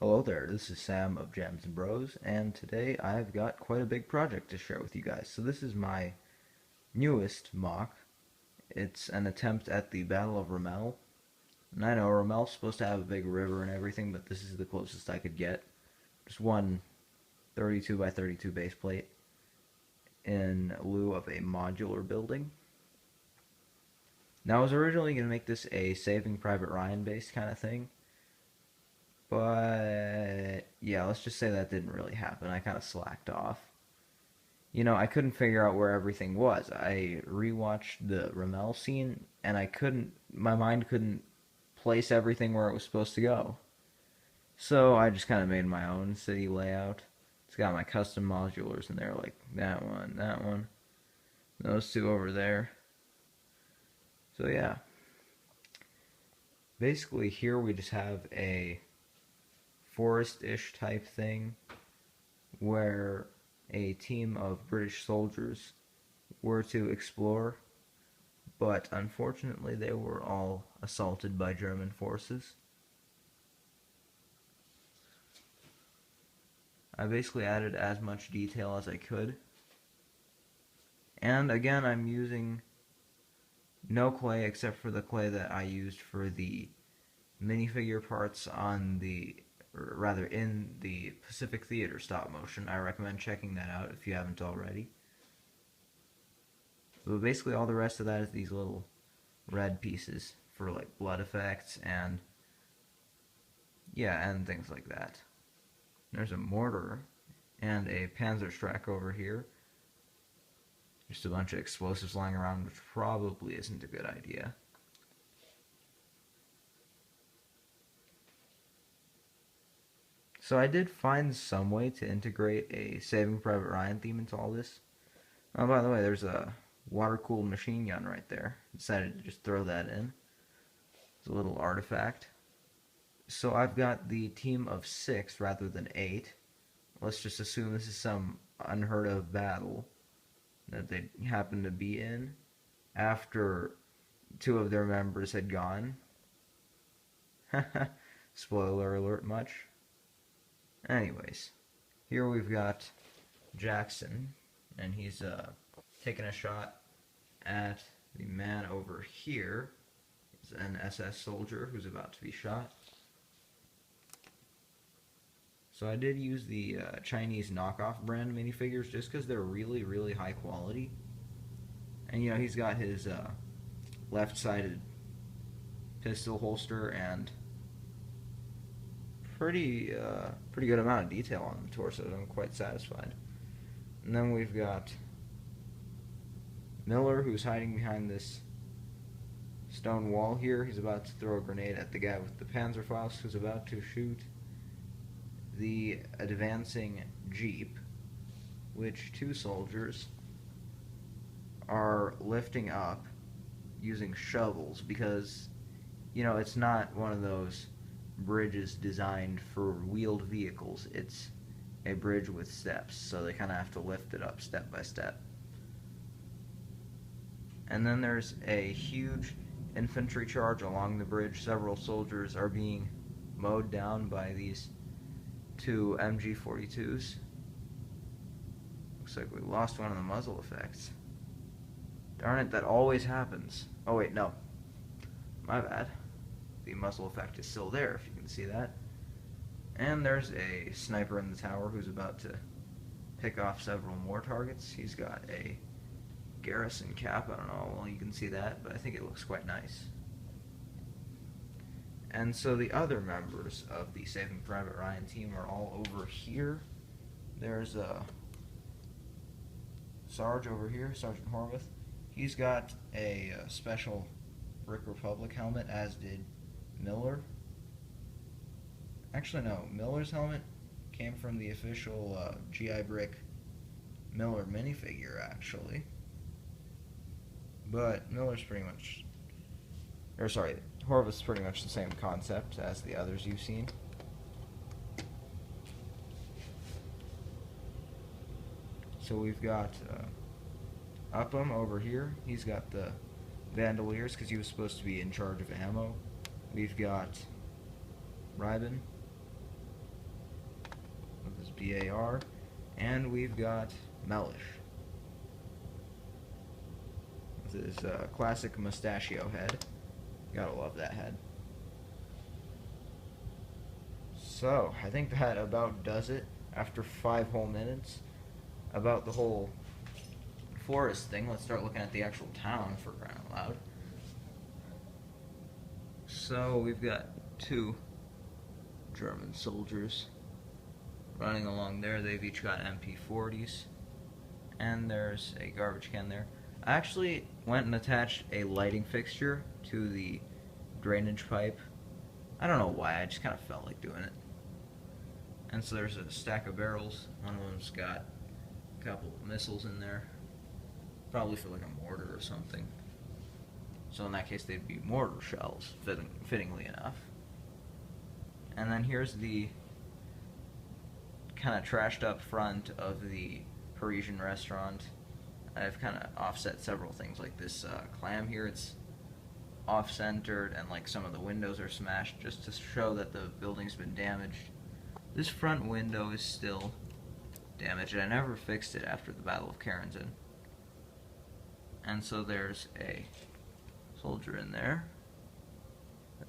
Hello there, this is Sam of Jams and Bros, and today I've got quite a big project to share with you guys. So this is my newest MOC. It's an attempt at the Battle of Ramelle. And I know Ramelle's supposed to have a big river and everything, but this is the closest I could get. Just one 32 by 32 base plate in lieu of a modular building. Now I was originally going to make this a Saving Private Ryan based kind of thing, but yeah, let's just say that didn't really happen. I kind of slacked off. I couldn't figure out where everything was. I rewatched the Ramelle scene, and my mind couldn't place everything where it was supposed to go. So I just kind of made my own city layout. It's got my custom modulars in there, like that one, those two over there. So yeah, basically here we just have a forest-ish type thing where a team of British soldiers were to explore, but unfortunately they were all assaulted by German forces. I basically added as much detail as I could. And again, I'm using no clay except for the clay that I used for the minifigure parts in the Pacific Theater stop motion. I recommend checking that out if you haven't already. But basically all the rest of that is these little red pieces for like blood effects and things like that. There's a mortar and a Panzerschreck over here. Just a bunch of explosives lying around, which probably isn't a good idea. So I did find some way to integrate a Saving Private Ryan theme into all this. Oh, by the way, there's a water-cooled machine gun right there. Decided to just throw that in. It's a little artifact. So I've got the team of 6 rather than 8. Let's just assume this is some unheard of battle that they happen to be in after 2 of their members had gone. Spoiler alert much. Anyways, here we've got Jackson, and he's taking a shot at the man over here. He's an SS soldier who's about to be shot. So I did use the Chinese knockoff brand minifigures just because they're really, really high quality. And he's got his left-sided pistol holster and pretty good amount of detail on the torso. I'm quite satisfied. And then we've got Miller, who's hiding behind this stone wall here. He's about to throw a grenade at the guy with the Panzerfaust, who's about to shoot the advancing jeep, which 2 soldiers are lifting up using shovels because, it's not one of those bridges designed for wheeled vehicles. It's a bridge with steps, so they kind of have to lift it up step by step. And then there's a huge infantry charge along the bridge. Several soldiers are being mowed down by these 2 MG42s. Looks like we lost one of the muzzle effects. Darn it, that always happens. Oh wait, no. My bad. The muzzle effect is still there, if you can see that. And there's a sniper in the tower who's about to pick off several more targets. He's got a garrison cap. I don't know, well, you can see that, but I think it looks quite nice. And so the other members of the Saving Private Ryan team are all over here. There's Sarge over here, Sergeant Horvath. He's got a special Brick Republic helmet, as did Miller. Actually, no, Miller's helmet came from the official GI Brick Miller minifigure, actually. But Miller's pretty much... Horvath's pretty much the same concept as the others you've seen. So we've got Upham over here. He's got the bandoliers because he was supposed to be in charge of ammo. We've got Reivew, This is BAR. And we've got Mellish. This is a classic mustachio head. Gotta love that head. So, I think that about does it after 5 whole minutes about the whole forest thing. Let's start looking at the actual town, for crying out loud. So, we've got 2 German soldiers running along there. They've each got MP40s. And there's a garbage can there. I actually went and attached a lighting fixture to the drainage pipe. I don't know why, I just kind of felt like doing it. And so there's a stack of barrels. One of them's got a couple of missiles in there. Probably for like a mortar or something. So in that case they'd be mortar shells, fittingly enough. And then here's the kind of trashed up front of the Parisian restaurant. I've kind of offset several things, like this clam here, it's off-centered, and like some of the windows are smashed just to show that the building's been damaged. This front window is still damaged, and I never fixed it after the Battle of Carenton. And so there's a soldier in there,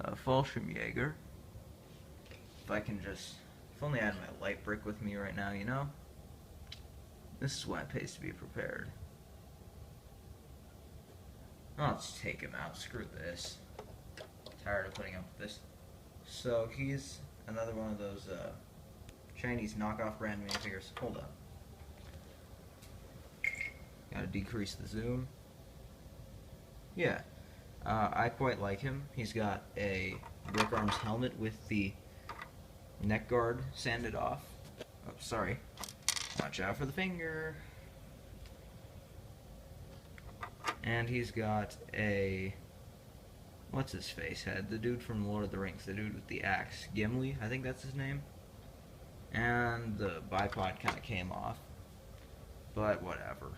a Fallschirmjäger. If I can just, if only I had my light brick with me right now, you know? This is why it pays to be prepared. I'll just take him out, screw this. Tired of putting up with this. So he's another one of those Chinese knockoff brand minifigures. Hold up. Gotta decrease the zoom. Yeah, I quite like him. He's got a Brick Arms helmet with the neck guard sanded off. Oh, sorry. Watch out for the finger. And he's got a, what's his face head? The dude from Lord of the Rings, the dude with the axe. Gimli, I think that's his name. And the bipod kind of came off. But whatever.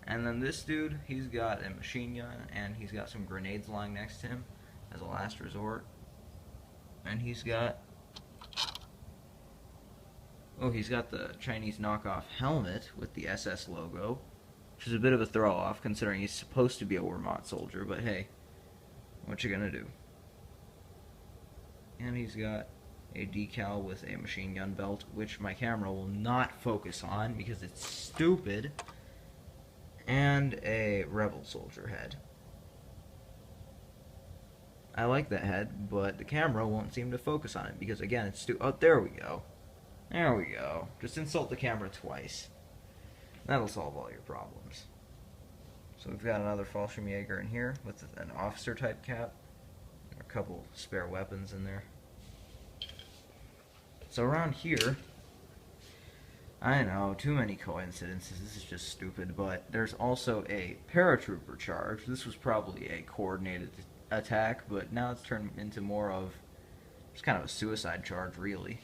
And then this dude, he's got a machine gun, and he's got some grenades lying next to him as a last resort. And he's got, oh, he's got the Chinese knockoff helmet with the SS logo, which is a bit of a throw-off considering he's supposed to be a Wehrmacht soldier, but hey, what you gonna do? And he's got a decal with a machine gun belt, which my camera will not focus on because it's stupid, and a rebel soldier head. I like that head, but the camera won't seem to focus on it because, again, it's oh, there we go. There we go. Just insult the camera twice. That'll solve all your problems. So we've got another Fallschirmjäger in here with an officer type cap. A couple spare weapons in there. So around here, I know, too many coincidences, this is just stupid, but there's also a paratrooper charge. This was probably a coordinated attack, but now it's turned into more of just kind of a suicide charge, really.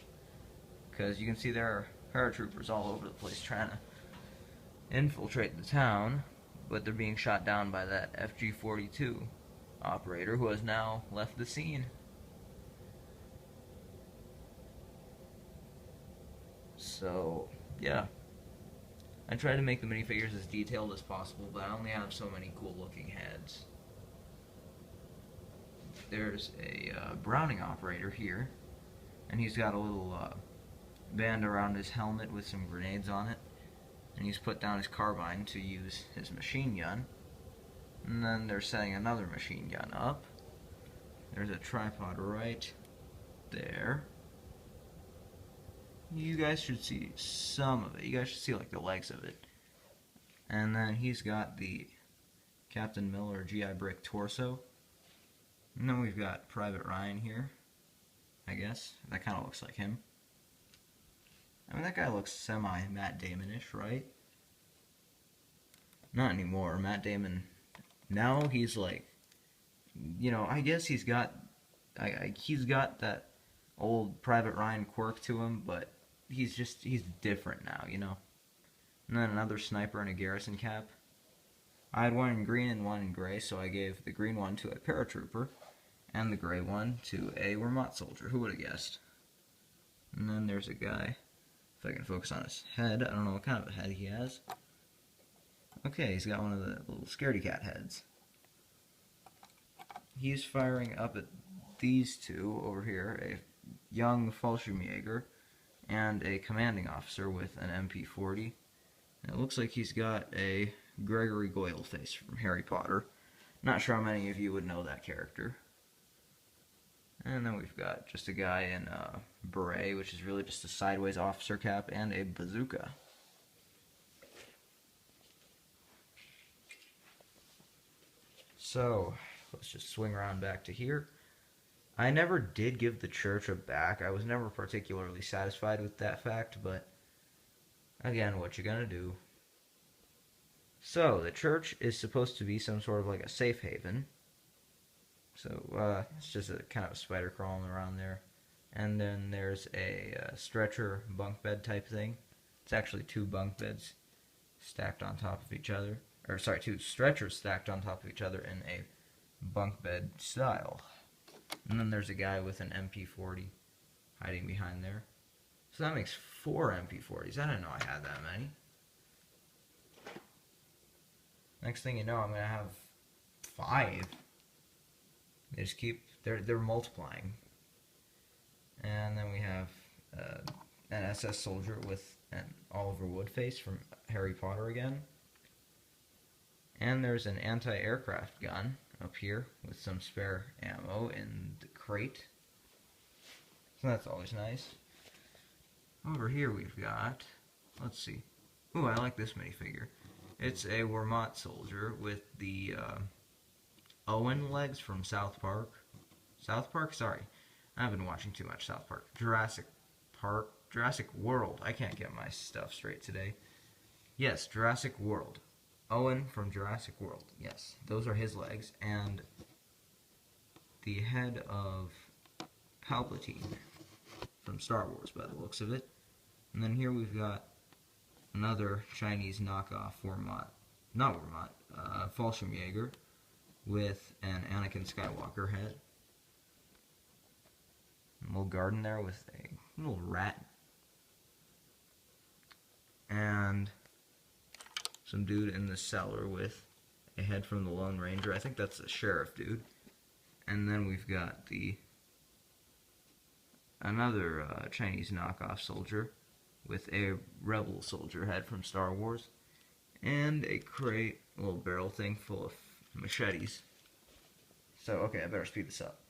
Because you can see there are paratroopers all over the place trying to infiltrate the town, but they're being shot down by that FG-42 operator who has now left the scene. So, yeah. I tried to make the minifigures as detailed as possible, but I only have so many cool looking heads. There's a Browning operator here, and he's got a little band around his helmet with some grenades on it. And he's put down his carbine to use his machine gun. And then they're setting another machine gun up. There's a tripod right there. You guys should see some of it. You guys should see like the legs of it. And then he's got the Captain Miller GI Brick torso. And then we've got Private Ryan here, I guess. That kind of looks like him. I mean, that guy looks semi-Matt Damon-ish, right? Not anymore. Matt Damon, now he's like, you know, I guess he's got that old Private Ryan quirk to him, but he's different now, you know? And then another sniper in a garrison cap. I had one in green and one in gray, so I gave the green one to a paratrooper, and the gray one to a Wehrmacht soldier. Who would have guessed? And then there's a guy If I can focus on his head. I don't know what kind of a head he has. Okay, he's got one of the little scaredy cat heads. He's firing up at these two over here, a young Fallschirmjäger and a commanding officer with an MP40. And it looks like he's got a Gregory Goyle face from Harry Potter. Not sure how many of you would know that character. And then we've got just a guy in a beret, which is really just a sideways officer cap, and a bazooka. So, let's just swing around back to here. I never did give the church a back. I was never particularly satisfied with that fact, but again, what you gonna do? So, the church is supposed to be some sort of like a safe haven. So, it's just a kind of a spider crawling around there. And then there's a stretcher bunk bed type thing. It's actually two bunk beds stacked on top of each other. Or, sorry, two stretchers stacked on top of each other in a bunk bed style. And then there's a guy with an MP40 hiding behind there. So that makes 4 MP40s. I didn't know I had that many. Next thing you know, I'm going to have 5. They just keep, they're multiplying. And then we have an SS soldier with an Oliver Wood face from Harry Potter again. And there's an anti-aircraft gun up here with some spare ammo in the crate. So that's always nice. Over here we've got, let's see. Ooh, I like this minifigure. It's a Wehrmacht soldier with the Owen legs from South Park. South Park? Sorry. I haven't been watching too much South Park. Jurassic World. I can't get my stuff straight today. Yes, Jurassic World. Owen from Jurassic World. Yes, those are his legs. And the head of Palpatine from Star Wars, by the looks of it. And then here we've got another Chinese knockoff Fallschirmjäger with an Anakin Skywalker head. A little garden there with a little rat. And some dude in the cellar with a head from the Lone Ranger. I think that's the sheriff dude. And then we've got another Chinese knockoff soldier with a rebel soldier head from Star Wars. And a crate, a little barrel thing full of machetes. So, okay, I better speed this up.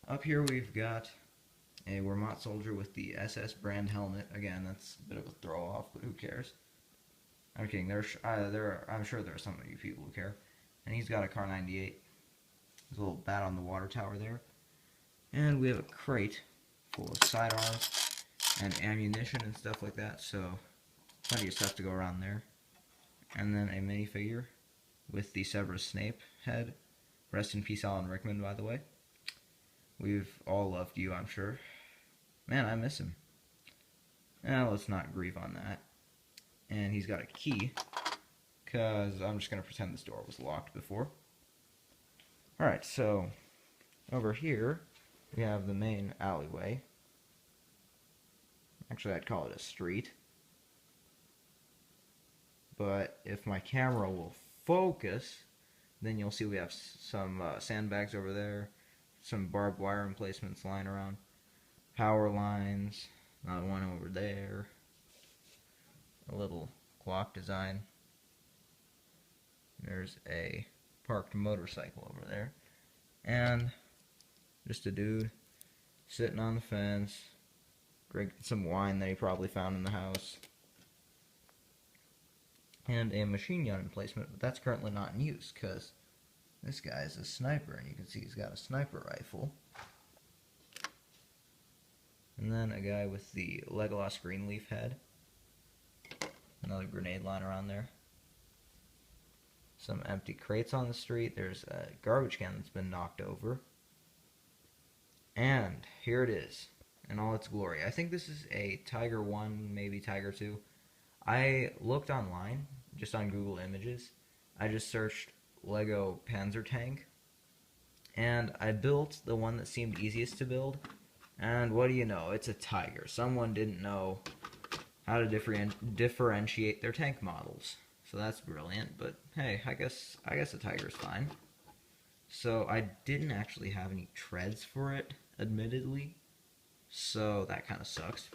Up here we've got a Wehrmacht soldier with the SS brand helmet. Again, that's a bit of a throw-off, but who cares? I'm kidding. I'm sure there are some of you people who care. And he's got a Kar 98. There's a little bat on the water tower there. And we have a crate full of sidearms and ammunition and stuff like that. So, plenty of stuff to go around there. And then a minifigure with the Severus Snape head. Rest in peace, Alan Rickman, by the way. We've all loved you, I'm sure. Man, I miss him. Let's not grieve on that. And he's got a key, because I'm just going to pretend this door was locked before. Alright, so over here we have the main alleyway. Actually, I'd call it a street. But if my camera will focus, then you'll see we have some sandbags over there, some barbed wire emplacements lying around, power lines, another one over there, a little clock design. There's a parked motorcycle over there, and just a dude sitting on the fence, drinking some wine that he probably found in the house. And a machine gun emplacement, but that's currently not in use because this guy is a sniper, and you can see he's got a sniper rifle. And then a guy with the Legolas Greenleaf head. Another grenade line around there. Some empty crates on the street. There's a garbage can that's been knocked over. And here it is in all its glory. I think this is a Tiger 1, maybe Tiger 2. I looked online, just on Google Images. I just searched Lego Panzer Tank, and I built the one that seemed easiest to build, and what do you know, it's a Tiger. Someone didn't know how to differentiate their tank models. So that's brilliant. But hey, I guess the Tiger's fine. So I didn't actually have any treads for it, admittedly. So that kind of sucks.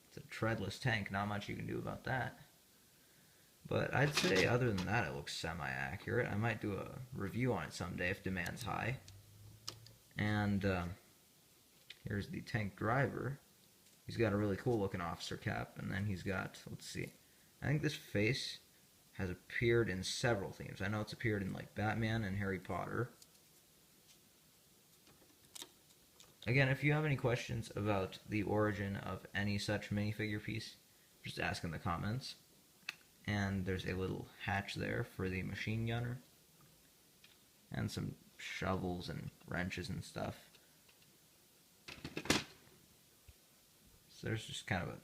It's a treadless tank. Not much you can do about that. But I'd say other than that, it looks semi-accurate. I might do a review on it someday if demand's high. And here's the tank driver. He's got a really cool looking officer cap, and then he's got, let's see, I think this face has appeared in several themes. I know it's appeared in like Batman and Harry Potter. Again, if you have any questions about the origin of any such minifigure piece, just ask in the comments. And there's a little hatch there for the machine gunner. And some shovels and wrenches and stuff. So there's just kind of a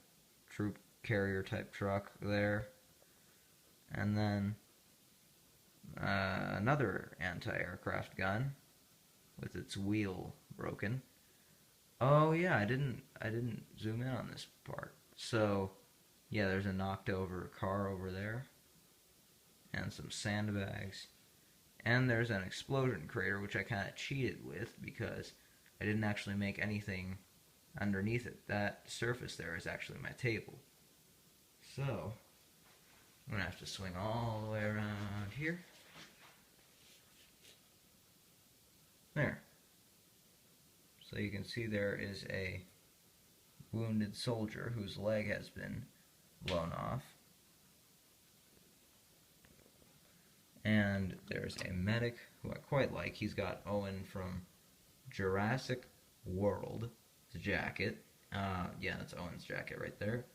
troop carrier type truck there. And then another anti-aircraft gun with its wheel broken. Oh yeah, I didn't zoom in on this part. So yeah, there's a knocked over car over there, and some sandbags, and there's an explosion crater, which I kind of cheated with because I didn't actually make anything underneath it. That surface there is actually my table. So I'm gonna have to swing all the way around here. There. So you can see there is a wounded soldier whose leg has been blown off. And there's a medic who I quite like. He's got Owen from Jurassic World, his jacket. Yeah, that's Owen's jacket right there.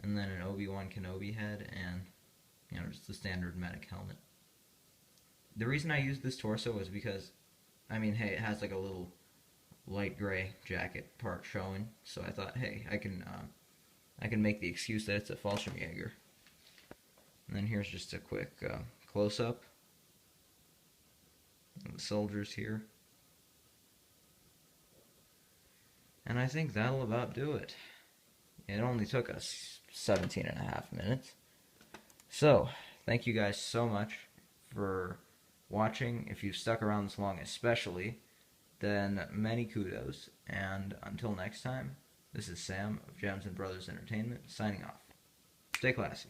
And then an Obi-Wan Kenobi head and, you know, just the standard medic helmet. The reason I used this torso was because, I mean, hey, it has like a little light gray jacket part showing, so I thought, hey, I can make the excuse that it's a Fallschirmjäger. And then here's just a quick close-up of the soldiers here. And I think that'll about do it. It only took us 17.5 minutes. So, thank you guys so much for watching. If you've stuck around this long especially, then many kudos. And until next time, this is Sam of Gems and Brothers Entertainment signing off. Stay classy.